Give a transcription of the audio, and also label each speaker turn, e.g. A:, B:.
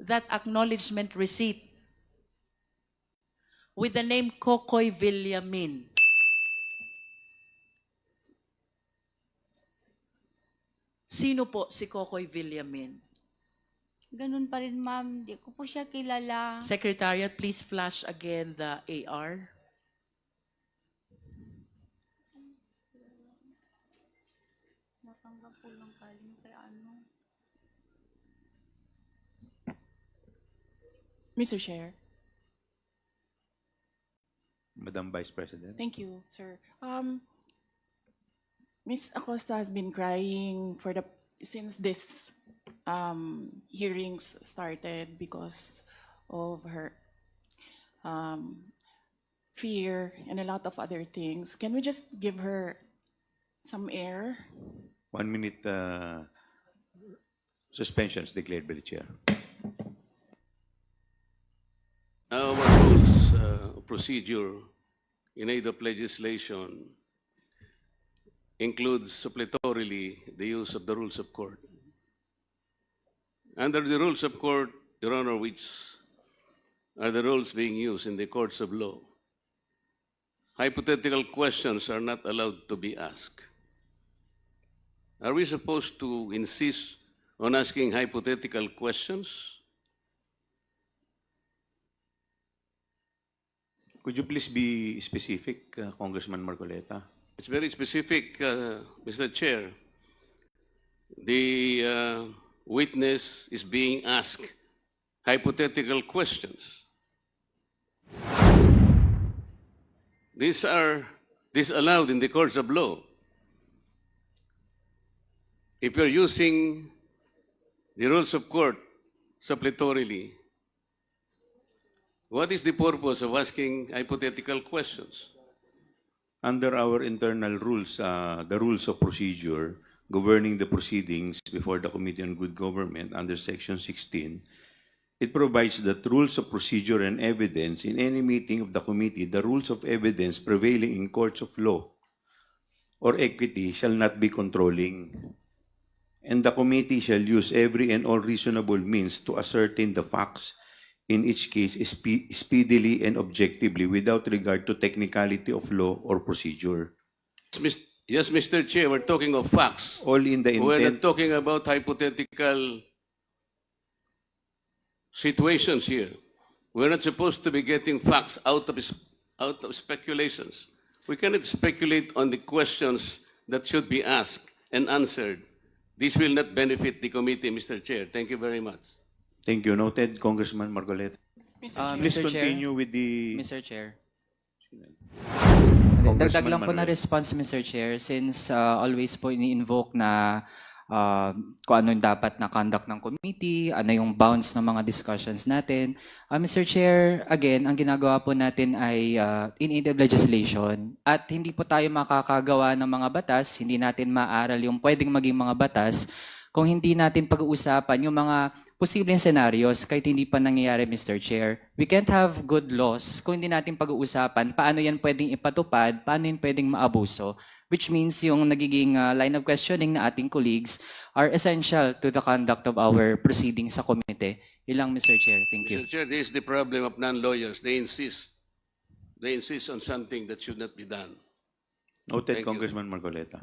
A: that acknowledgement receipt with the name Kokoy Villamin. Sino po si Kokoy Villamin?
B: Ganun pa rin, ma'am. Di ko po siya kilala.
A: Secretariat, please flash again the AR.
B: Natanggap po lang kaling kay ano.
C: Mr. Chair.
D: Madam Vice President.
C: Thank you, sir. Ms. Acosta has been crying since this hearings started because of her fear and a lot of other things. Can we just give her some air?
D: 1 minute suspension is declared by the chair.
E: Our rules of procedure in aid of legislation includes suppletorily the use of the rules of court. Under the rules of court, Your Honor, which are the rules being used in the courts of law, hypothetical questions are not allowed to be asked. Are we supposed to insist on asking hypothetical questions?
D: Could you please be specific, Congressman Marcoleta?
E: It's very specific, Mr. Chair. The witness is being asked hypothetical questions. These are disallowed in the courts of law. If you're using the rules of court suppletorily, what is the purpose of asking hypothetical questions?
D: Under our internal rules, the rules of procedure governing the proceedings before the Committee on Good Government under Section 16, it provides that rules of procedure and evidence in any meeting of the committee, the rules of evidence prevailing in courts of law or equity shall not be controlling, and the committee shall use every and all reasonable means to ascertain the facts in each case speedily and objectively without regard to technicality of law or procedure.
E: Yes, Mr. Chair, we're talking of facts.
D: All in the
E: We're
D: intent.
E: not talking about hypothetical situations here. We're not supposed to be getting facts out of speculations. We cannot speculate on the questions that should be asked and answered. This will not benefit the committee, Mr. Chair. Thank you very much.
D: Thank you. Noted, Congressman Marcoleta.
C: Mr. Chair.
D: Please
F: Mr. Chair.
D: continue with the...
F: Mr. Chair.
D: Congressman
F: Dagdag lang po na
D: Manuel.
F: response, Mr. Chair, since always po ini-invoke na kung ano yung dapat na conduct ng committee, ano yung bounds ng mga discussions natin. Mr. Chair, again, ang ginagawa po natin ay in aid of legislation at hindi po tayo makakagawa ng mga batas, hindi natin maaral yung pwedeng maging mga batas kung hindi natin pag-uusapan yung mga posibleng scenarios kahit hindi pa nangyayari, Mr. Chair. We can't have good laws kung hindi natin pag-uusapan paano yan pwedeng ipatupad, paano yan pwedeng maabuso, which means yung nagiging line of questioning na ating colleagues are essential to the conduct of our proceedings sa komite. Ilang, Mr. Chair. Thank you.
E: Mr. Chair, this is the problem of non-lawyers. They insist on something that should not be done.
D: Noted,
E: Thank you.
D: Congressman Marcoleta.